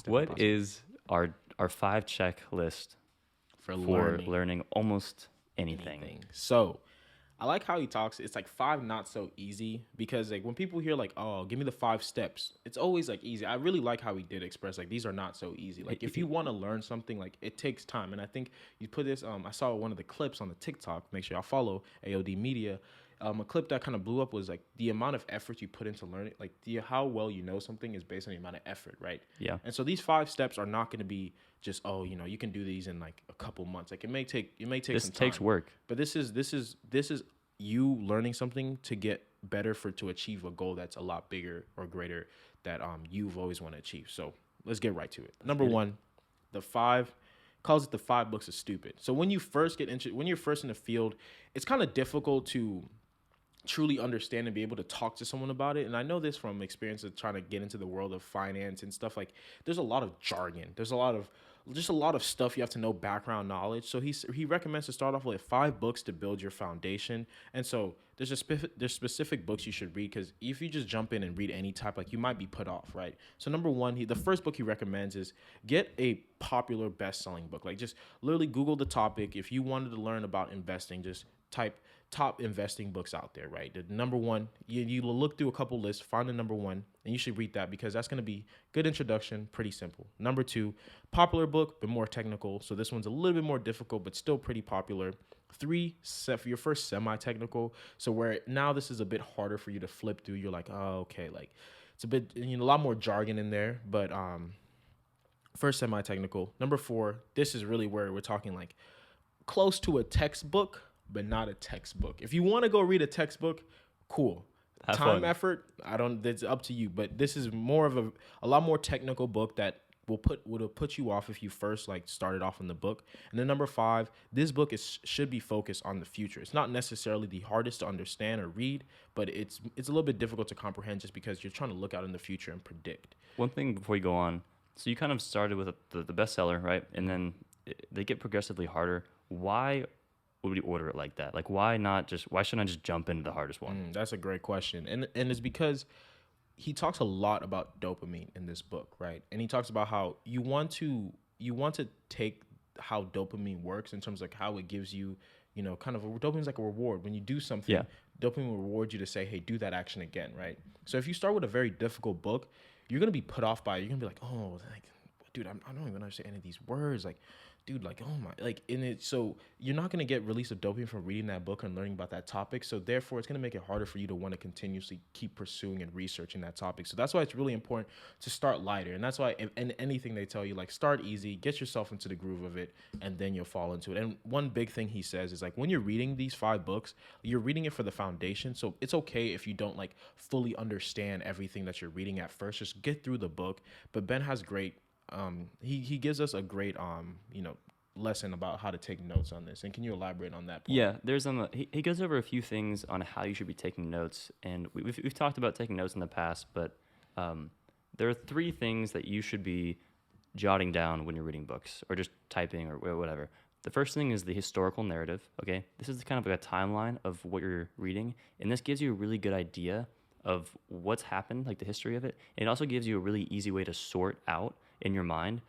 What possible. is our 5 checklist For for learning almost anything? So I like how he talks. It's like 5 not so easy, because like when people hear like, oh, give me the 5 steps, it's always like easy. I really like how he did express like these are not so easy. Like if you want to learn something, like it takes time. And I think you put this. I saw one of the clips on the TikTok. Make sure y'all follow AOD Media. A clip that kind of blew up was like the amount of effort you put into learning. Like how well you know something is based on the amount of effort, right? Yeah. And so these 5 steps are not going to be just, oh, you can do these in like a couple months. Like it may take some time. This takes work. But this is you learning something to get better, to achieve a goal that's a lot bigger or greater that you've always want to achieve. So let's get right to it. Number one, the 5 calls it the 5 books of stupid. So when you first when you're first in the field, it's kind of difficult to truly understand and be able to talk to someone about it. And I know this from experience of trying to get into the world of finance and stuff. Like there's a lot of jargon. There's a lot of stuff you have to know, background knowledge. So he recommends to start off with 5 books to build your foundation. And so there's specific books you should read, because if you just jump in and read any type, like you might be put off, right? So number one, the first book he recommends is get a popular best-selling book. Like just literally Google the topic. If you wanted to learn about investing, just type top investing books out there, right? The number one, you look through a couple lists, find the number one, and you should read that, because that's going to be good introduction, pretty simple. Number 2, popular book, but more technical. So this one's a little bit more difficult, but still pretty popular. 3, set for your first semi-technical. So where now this is a bit harder for you to flip through. You're like, oh, okay, like it's a bit, a lot more jargon in there, but first semi-technical. Number 4, this is really where we're talking like close to a textbook, but not a textbook. If you want to go read a textbook, cool. Have Time, fun. effort, it's up to you. But this is more of a lot more technical book that would have put you off if you first like started off in the book. And then number 5, this book should be focused on the future. It's not necessarily the hardest to understand or read, but it's a little bit difficult to comprehend just because you're trying to look out in the future and predict. One thing before you go on, so you kind of started with the bestseller, right? And then they get progressively harder. Why would we order it like that? Like, why shouldn't I just jump into the hardest one? That's a great question. And it's because he talks a lot about dopamine in this book, right? And he talks about how you want to take how dopamine works in terms of like how it gives you, kind of dopamine's like a reward. When you do something, dopamine will reward you to say, hey, do that action again, right? So if you start with a very difficult book, you're going to be put off by it. You're going to be like, oh, like, dude, I don't even understand any of these words. Like, dude, like, oh my, like, so you're not going to get release of dopamine from reading that book and learning about that topic. So therefore, it's going to make it harder for you to want to continuously keep pursuing and researching that topic. So that's why it's really important to start lighter. And that's why in anything they tell you, like, start easy, get yourself into the groove of it, and then you'll fall into it. And one big thing he says is like, when you're reading these 5 books, you're reading it for the foundation. So it's okay if you don't like fully understand everything that you're reading at first. Just get through the book. But Ben has great he gives us a great lesson about how to take notes on this. And can you elaborate on that point? Yeah, there's he goes over a few things on how you should be taking notes, and we've talked about taking notes in the past, but there are 3 things that you should be jotting down when you're reading books or just typing or whatever. The first thing is the historical narrative. Okay, this is kind of like a timeline of what you're reading, and this gives you a really good idea of what's happened, like the history of it. And it also gives you a really easy way to sort out in your mind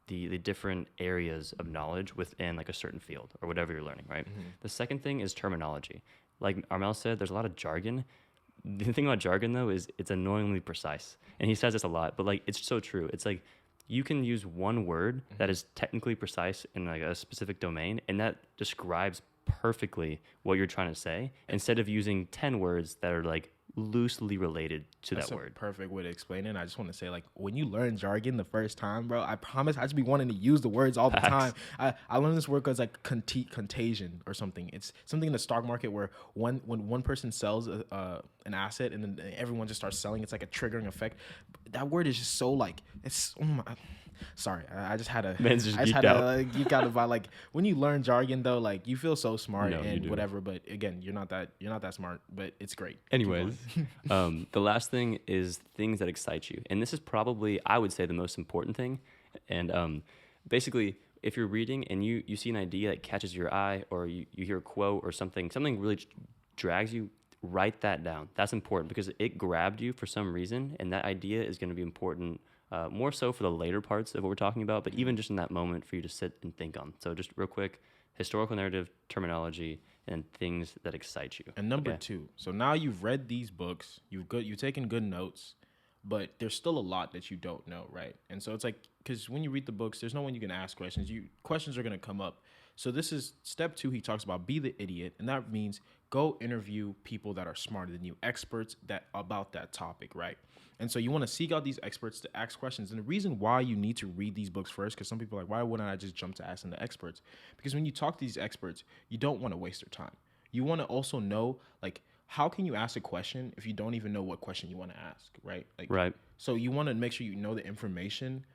the different areas of knowledge within like a certain field or whatever you're learning, right? Mm-hmm. The second thing is terminology. Like Armel said, there's a lot of jargon. The thing about jargon though is it's annoyingly precise. And he says this a lot, but like it's so true. It's like you can use one word that is technically precise in like a specific domain, and that describes perfectly what you're trying to say, instead of using 10 words that are like loosely related to that word. Perfect way to explain it. And I just want to say, like, when you learn jargon the first time, bro, I promise I just be wanting to use the words all the time. I learned this word as like contagion or something. It's something in the stock market where when one person sells an asset and then everyone just starts selling, it's like a triggering effect. That word is just so like, it's, oh my, sorry, I just had a geek out about like when you learn jargon though, like you feel so smart and whatever. But again, you're not that smart, but it's great. Anyways, the last thing is things that excite you, and this is probably, I would say, the most important thing. And basically, if you're reading and you see an idea that catches your eye, or you hear a quote or something really drags you, write that down. That's important because it grabbed you for some reason, and that idea is going to be important more so for the later parts of what we're talking about, but even just in that moment for you to sit and think on. So just real quick, historical narrative, terminology, and things that excite you. And number two, so now you've read these books, you've taken good notes, but there's still a lot that you don't know, right? And so it's like, because when you read the books, there's no one you can ask questions. Questions are going to come up. So this is step 2. He talks about be the idiot, and that means go interview people that are smarter than you, experts about that topic, right? And so you want to seek out these experts to ask questions. And the reason why you need to read these books first, because some people are like, why wouldn't I just jump to asking the experts? Because when you talk to these experts, you don't want to waste their time. You want to also know, like, how can you ask a question if you don't even know what question you want to ask, right? Like, right. So you want to make sure you know the information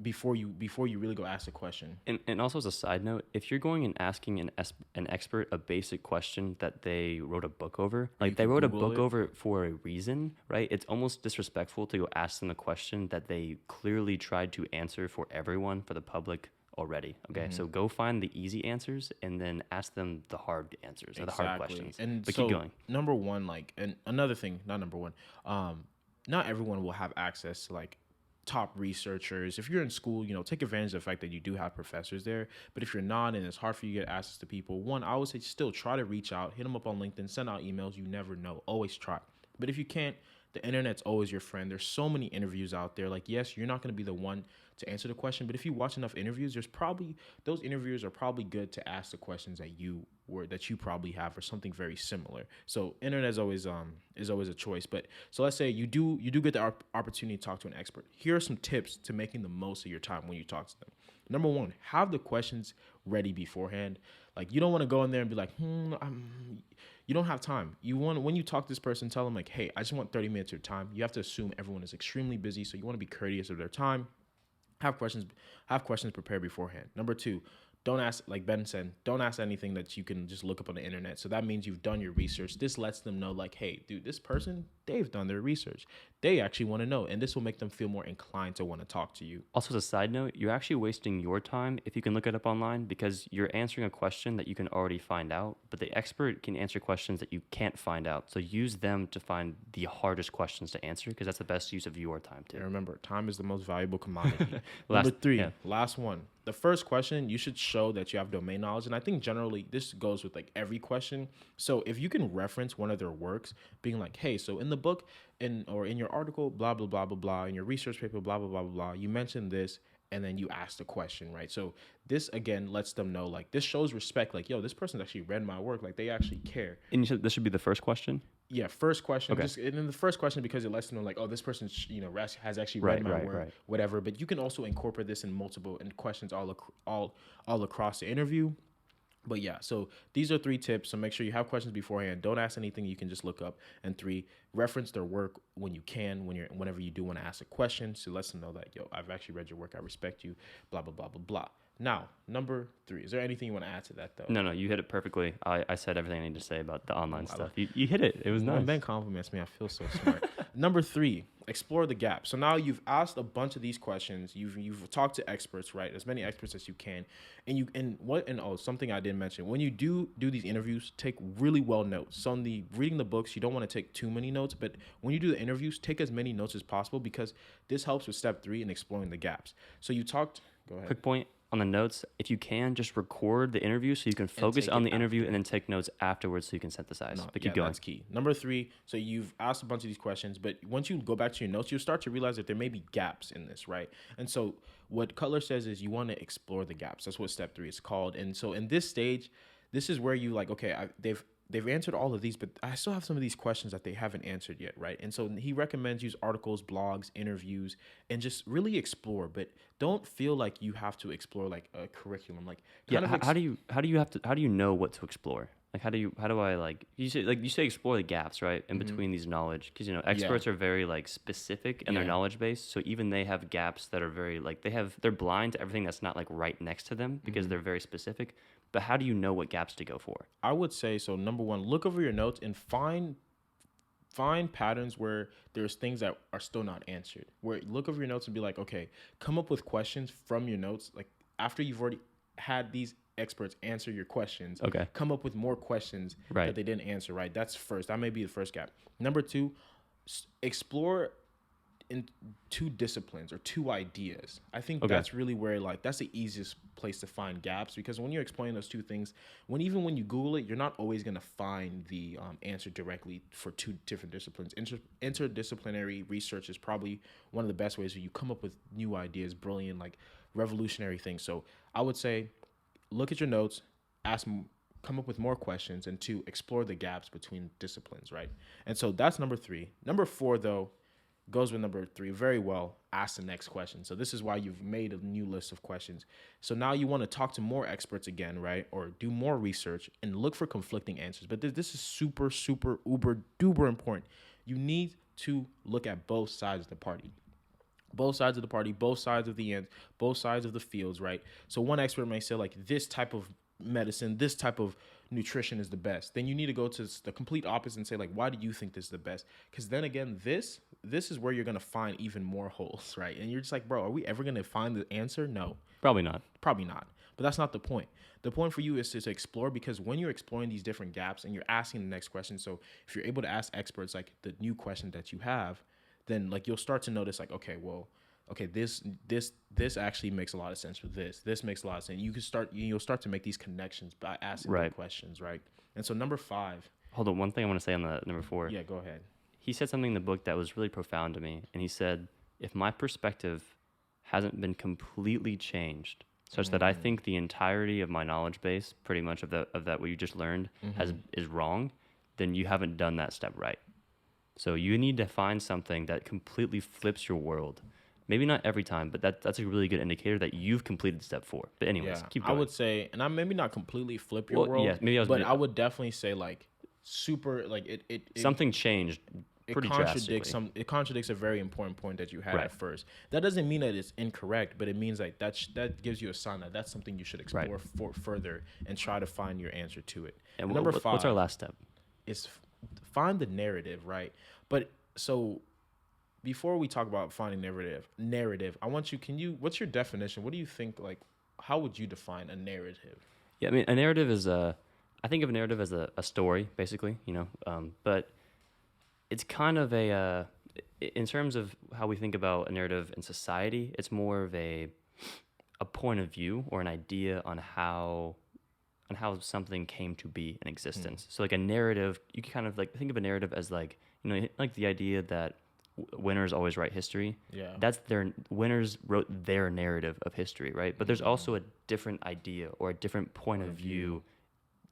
before you really go ask a question. And also as a side note, if you're going and asking an expert a basic question that they wrote a book over, like they wrote Google a book over it for a reason, right? It's almost disrespectful to go ask them a question that they clearly tried to answer for everyone, for the public already. Okay, so go find the easy answers and then ask them the hard answers or the hard questions. And but so, keep going. Number one, like, and another thing, not number one, not everyone will have access to like top researchers. If you're in school, take advantage of the fact that you do have professors there. But if you're not and it's hard for you to get access to people, one, I would say still try to reach out, hit them up on LinkedIn, send out emails. You never know. Always try. But if you can't, the internet's always your friend. There's so many interviews out there. Like, yes, you're not going to be the one to answer the question, but if you watch enough interviews, those interviewers are probably good to ask the questions that you probably have or something very similar. So internet is always a choice. But so let's say you do get the opportunity to talk to an expert. Here are some tips to making the most of your time when you talk to them. Number one, have the questions ready beforehand. Like, you don't want to go in there and be like, you don't have time. When you talk to this person, tell them like, hey, I just want 30 minutes of your time. You have to assume everyone is extremely busy, so you want to be courteous of their time. Have questions prepared beforehand. Number two, don't ask, like Ben said, don't ask anything that you can just look up on the internet. So that means you've done your research. This lets them know like, hey, dude, this person, they've done their research. They actually want to know. And this will make them feel more inclined to want to talk to you. Also, as a side note, you're actually wasting your time if you can look it up online because you're answering a question that you can already find out, but the expert can answer questions that you can't find out. So use them to find the hardest questions to answer because that's the best use of your time too. And remember, time is the most valuable commodity. Number three, last one. The first question, you should show that you have domain knowledge. And I think generally this goes with like every question. So if you can reference one of their works, being like, hey, so in the book or in your article, blah, blah, blah, blah, blah, in your research paper, blah, blah, blah, blah, blah, you mentioned this, and then you ask the question, right? So this, again, lets them know, like, this shows respect. Like, yo, this person actually read my work. Like, they actually care. And you said this should be the first question? Yeah, first question. Okay. And then the first question, because it lets them know, like, oh, this person, has actually read my work, whatever. But you can also incorporate this in questions all across the interview. But yeah, so these are 3 tips. So make sure you have questions beforehand. Don't ask anything you can just look up. And 3, reference their work when you can, whenever you do want to ask a question. So let them know that, yo, I've actually read your work. I respect you, blah, blah, blah, blah, blah. Now, number 3, is there anything you want to add to that, though? No, you hit it perfectly. I said everything I need to say about the online stuff. You hit it. It was nice. When Ben compliments me, I feel so smart. Number 3, explore the gap. So now you've asked a bunch of these questions. You've talked to experts, right? As many experts as you can. Something I didn't mention. When you do these interviews, take really well notes. So reading the books, you don't want to take too many notes, but when you do the interviews, take as many notes as possible because this helps with step 3 in exploring the gaps. So you talked, go ahead. Quick point on the notes, if you can, just record the interview so you can focus on the interview and then take notes afterwards so you can synthesize. But keep going. That's key. Number 3, so you've asked a bunch of these questions, but once you go back to your notes, you'll start to realize that there may be gaps in this, right? And so what Kotler says is you want to explore the gaps. That's what step 3 is called. And so in this stage, this is where you like, okay, they've answered all of these, but I still have some of these questions that they haven't answered yet, right? And so he recommends use articles, blogs, interviews, and just really explore. But don't feel like you have to explore like a curriculum. Like, how do you know what to explore? Like, how do I like you say explore the gaps, right, in between these knowledge, because experts are very like specific in their knowledge base, so even they have gaps that are very like they're blind to everything that's not like right next to them because they're very specific. But how do you know what gaps to go for? I would say, so number 1, look over your notes and find patterns where there's things that are still not answered. Where look over your notes and be like, okay, come up with questions from your notes. Like after you've already had these experts answer your questions, come up with more questions that they didn't answer, right? That's first. That may be the first gap. Number 2, explore in two disciplines or two ideas. I think Okay. that's really where like that's the easiest place to find gaps, because when you're explaining those two things, when you Google it, you're not always going to find the answer directly for two different disciplines. Interdisciplinary research is probably one of the best ways where you come up with new ideas, brilliant, like revolutionary things. So I would say look at your notes, come up with more questions, and to explore the gaps between disciplines, right? And so that's number 3. Number 4, though, goes with number 3 very well. Ask the next question. So this is why you've made a new list of questions. So now you want to talk to more experts again, right? Or do more research and look for conflicting answers. But this is super, super, uber, duper important. You need to look at both sides of the party. Both sides of the party, both sides of the end, both sides of the fields, right? So one expert may say like this type of medicine, this type of nutrition is the best. Then you need to go to the complete opposite and say like, why do you think this is the best? Because then again, this is where you're gonna find even more holes, right? And you're just like, bro, are we ever gonna find the answer? No, Probably not. probably not. But that's not the point. The point for you is to explore, because when you're exploring these different gaps and you're asking the next question, so if you're able to ask experts like the new question that you have, then like you'll start to notice like, okay, this actually makes a lot of sense for this. This makes a lot of sense. You'll start to make these connections by asking the questions, right? And so number 5. Hold on, one thing I want to say on the number 4. Yeah, go ahead. He said something in the book that was really profound to me, and he said, if my perspective hasn't been completely changed, such that I think the entirety of my knowledge base, pretty much of that what you just learned, is wrong, then you haven't done that step right. So you need to find something that completely flips your world. Maybe not every time, but that's a really good indicator that you've completed step 4. But anyways, keep going. I would say, and I maybe not completely flip your world, I would definitely say like super, like it something changed pretty drastically. It contradicts a very important point that you had at first. That doesn't mean that it's incorrect, but it means like that gives you a sign that that's something you should explore further and try to find your answer to it. And number 5, what's our last step? Is find the narrative, right? But so before we talk about finding narrative, I want you, what's your definition? What do you think, like, how would you define a narrative? Yeah, I mean, a narrative is I think of a narrative as a story, basically, but it's kind of in terms of how we think about a narrative in society, it's more of a point of view or an idea on how something came to be in existence. So like a narrative, you can kind of like think of a narrative as like, like the idea that winners always write history. Yeah. That's winners wrote their narrative of history, right? But there's also a different idea or a different point of view,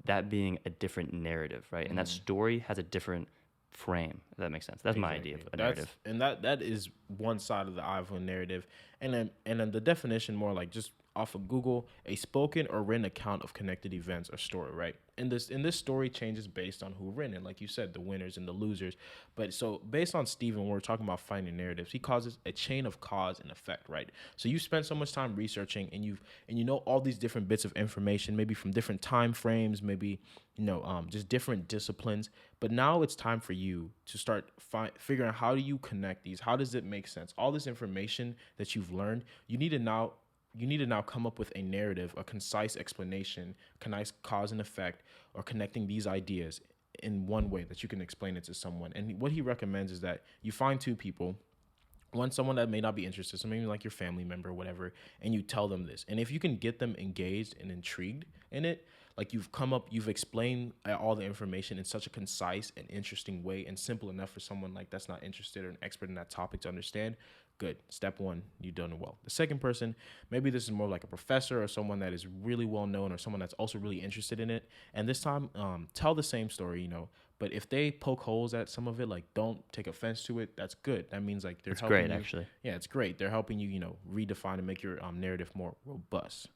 that being a different narrative, right? And that story has a different frame, if that makes sense. That's my idea of a narrative. And that is one side of the eye of a narrative. And then the definition, more like just off of Google, a spoken or written account of connected events or story, right? And this story changes based on who written it, like you said, the winners and the losers. But so based on Stephen, when we're talking about finding narratives, he causes a chain of cause and effect, right? So you spend so much time researching, and you know all these different bits of information, maybe from different time frames, maybe just different disciplines. But now it's time for you to start figuring out, how do you connect these? How does it make sense? All this information that you've learned, you need to now come up with a narrative, a concise explanation, concise cause and effect, or connecting these ideas in one way that you can explain it to someone. And what he recommends is that you find 2 people, someone that may not be interested, so maybe like your family member or whatever, and you tell them this. And if you can get them engaged and intrigued in it, like you've explained all the information in such a concise and interesting way and simple enough for someone like that's not interested or an expert in that topic to understand, good. Step 1, you've done it well. The second person, maybe this is more like a professor or someone that is really well known or someone that's also really interested in it. And this time, tell the same story, but if they poke holes at some of it, like don't take offense to it, that's good. That means like they're helping you. It's great, actually. Yeah, it's great. They're helping you, redefine and make your narrative more robust.